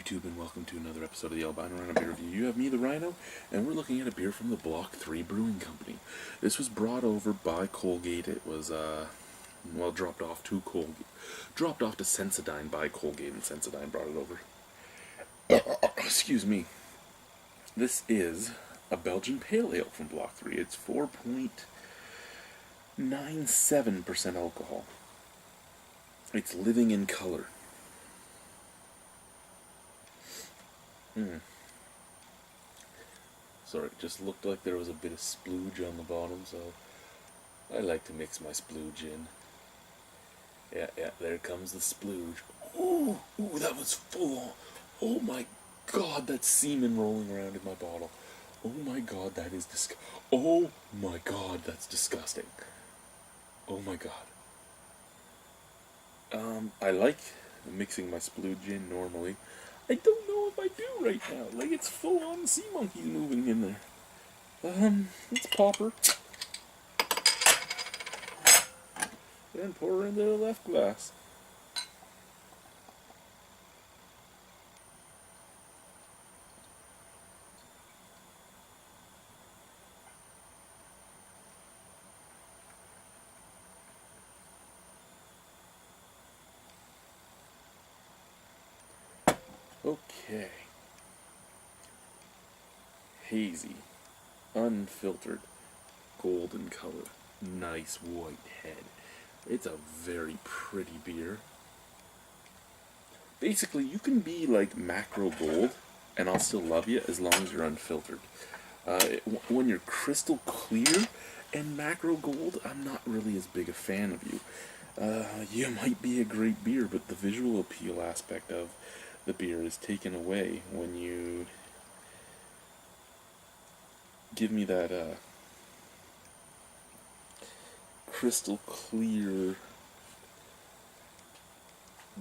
YouTube, and welcome to another episode of the Albino Rhino Beer Review. You have me, the Rhino, and we're looking at a beer from the Block 3 Brewing Company. This was brought over by Colgate. It was, dropped off to Colgate. Dropped off to Sensodyne by Colgate, and Sensodyne brought it over. Excuse me. This is a Belgian Pale Ale from Block 3. It's 4.97% alcohol. It's living in color. Sorry, it just looked like there was a bit of splooge on the bottom, so I like to mix my splooge in. Yeah, there comes the splooge. Ooh, that was full on. Oh my god, that's semen rolling around in my bottle. Oh my god, that is oh my god, that's disgusting. Oh my god. I like mixing my splooge in normally. I don't know if I do right now. Like, it's full on sea monkeys moving in there. Let's pop her. And pour her into the left glass. Okay. Hazy, unfiltered, golden color, nice white head. It's a very pretty beer. Basically, you can be like macro gold, and I'll still love you as long as you're unfiltered. When you're crystal clear and macro gold, I'm not really as big a fan of you. You might be a great beer, but the visual appeal aspect of the beer is taken away when you give me that crystal clear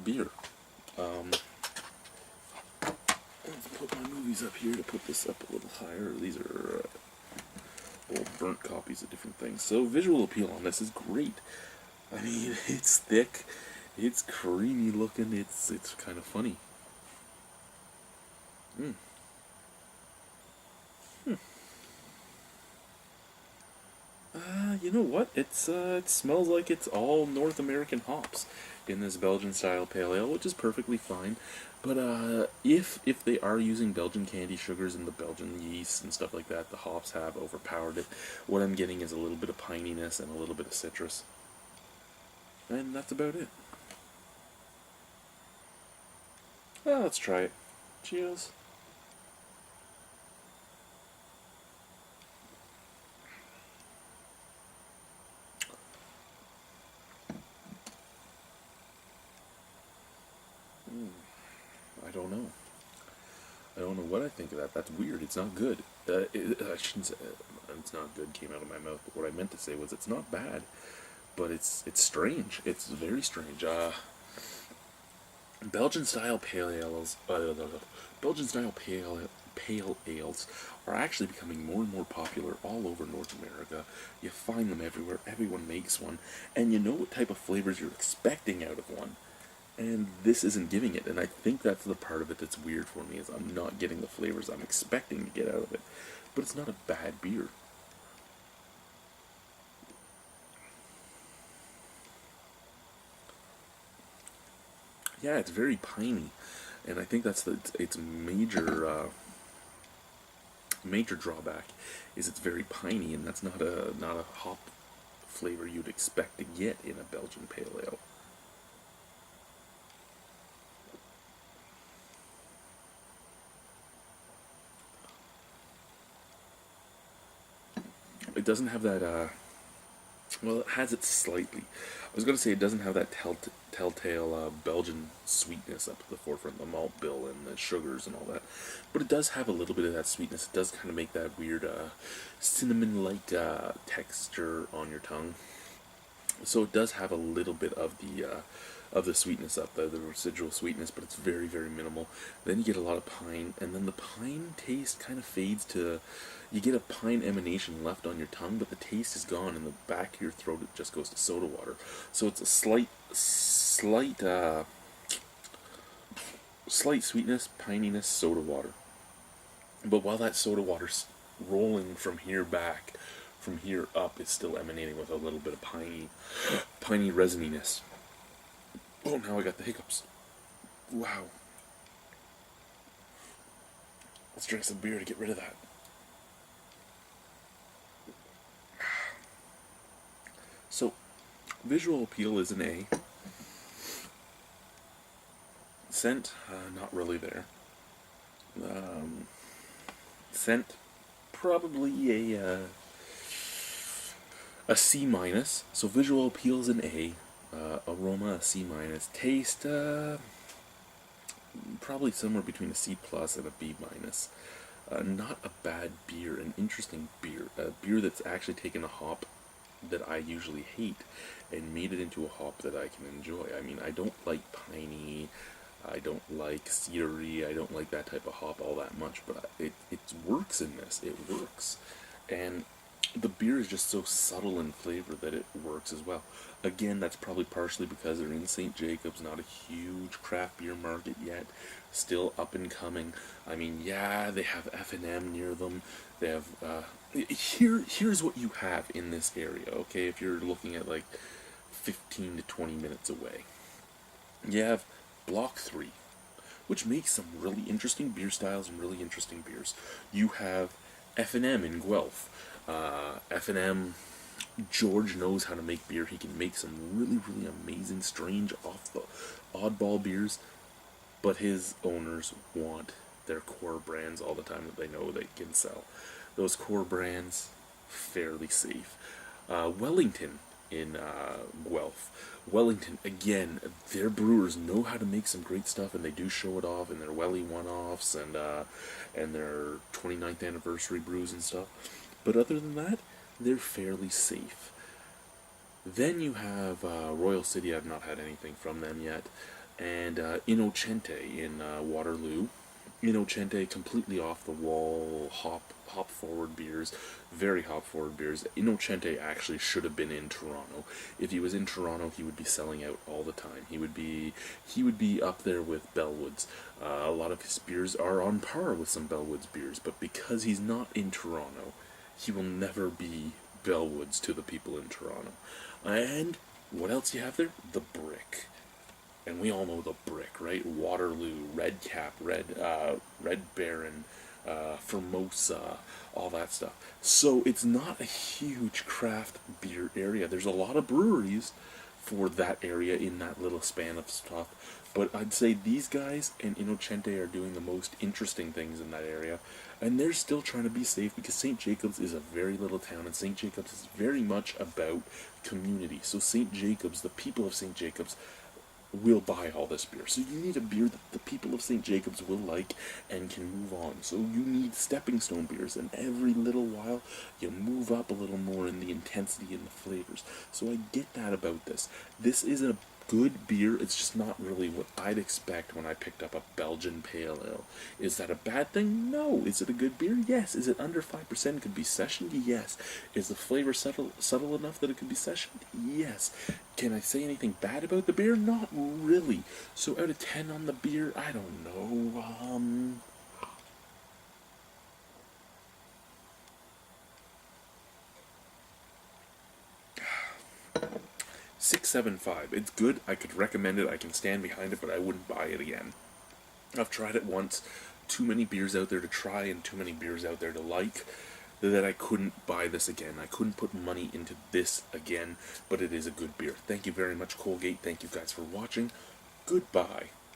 beer. Let's put my movies up here to put this up a little higher. These are old burnt copies of different things. So visual appeal on this is great. I mean, it's thick, it's creamy looking, it's kind of funny. You know what? It smells like it's all North American hops in this Belgian style pale ale, which is perfectly fine. But if they are using Belgian candy sugars and the Belgian yeast and stuff like that, the hops have overpowered it. What I'm getting is a little bit of pininess and a little bit of citrus. And that's about it. Well, let's try it. Cheers. I don't know. I don't know what I think of that. That's weird. It's not good. I shouldn't say it's not good came out of my mouth, but what I meant to say was it's not bad, but it's strange. It's very strange. Belgian style pale ales are actually becoming more and more popular all over North America. You find them everywhere. Everyone makes one, and you know what type of flavors you're expecting out of one. And this isn't giving it, and I think that's the part of it that's weird for me, is I'm not getting the flavors I'm expecting to get out of it. But it's not a bad beer. Yeah, it's very piney, and I think that's its major drawback is it's very piney, and that's not a hop flavor you'd expect to get in a Belgian pale ale. It doesn't have that, well, it has it slightly. I was going to say it doesn't have that telltale Belgian sweetness up to the forefront, the malt bill and the sugars and all that. But it does have a little bit of that sweetness. It does kind of make that weird cinnamon-like texture on your tongue. So it does have a little bit of the sweetness up there, the residual sweetness, but it's very, very minimal. Then you get a lot of pine, and then the pine taste kind of fades to, you get a pine emanation left on your tongue, but the taste is gone, and the back of your throat it just goes to soda water. So it's a slight Slight sweetness, pininess, soda water. But while that soda water's rolling from here back, from here up, it's still emanating with a little bit of piney resininess. Oh, now I got the hiccups. Wow. Let's drink some beer to get rid of that. So, visual appeal is an A. Scent, not really there. Scent, probably a C minus. So visual appeal is an A. Aroma, a C minus. Taste, probably somewhere between a C plus and a B minus. Not a bad beer, an interesting beer. A beer that's actually taken a hop that I usually hate and made it into a hop that I can enjoy. I mean, I don't like piney, I don't like cedary, I don't like that type of hop all that much, but it works in this. It works. And the beer is just so subtle in flavor that it works as well. Again, that's probably partially because they're in St. Jacobs, not a huge craft beer market yet, still up and coming. I mean, yeah, they have F&M near them. They have here's what you have in this area, okay? If you're looking at like 15 to 20 minutes away. You have Block 3, which makes some really interesting beer styles and really interesting beers. You have F&M in Guelph. F&M, George knows how to make beer. He can make some really, really amazing, strange, off the oddball beers, but his owners want their core brands all the time that they know they can sell. Those core brands, fairly safe. Wellington in Guelph. Wellington, again, their brewers know how to make some great stuff, and they do show it off in their Welly one-offs and their 29th anniversary brews and stuff. But other than that, they're fairly safe. Then you have Royal City. I've not had anything from them yet. And Innocente in Waterloo. Innocente, completely off the wall, hop forward beers, very hop forward beers. Innocente actually should have been in Toronto. If he was in Toronto, he would be selling out all the time. He would be up there with Bellwoods. A lot of his beers are on par with some Bellwoods beers, but because he's not in Toronto, he will never be Bellwoods to the people in Toronto. And what else you have there? The Brick. And we all know the Brick, right? Waterloo, Red Cap, Red Baron, Formosa, all that stuff. So it's not a huge craft beer area. There's a lot of breweries for that area in that little span of stuff. But I'd say these guys and Innocente are doing the most interesting things in that area. And they're still trying to be safe because St. Jacobs is a very little town, and St. Jacobs is very much about community. So St. Jacobs, the people of St. Jacobs, will buy all this beer. So you need a beer that the people of St. Jacobs will like and can move on. So you need stepping stone beers, and every little while you move up a little more in the intensity and the flavors. So I get that about this. This is a good beer. It's just not really what I'd expect when I picked up a Belgian Pale Ale. Is that a bad thing? No. Is it a good beer? Yes. Is it under 5%? Could be sessioned? Yes. Is the flavor subtle enough that it could be sessioned? Yes. Can I say anything bad about the beer? Not really. So out of 10 on the beer, I don't know. 6.75. It's good. I could recommend it. I can stand behind it, but I wouldn't buy it again. I've tried it once. Too many beers out there to try and too many beers out there to like that I couldn't buy this again. I couldn't put money into this again, but it is a good beer. Thank you very much, Colgate. Thank you guys for watching. Goodbye.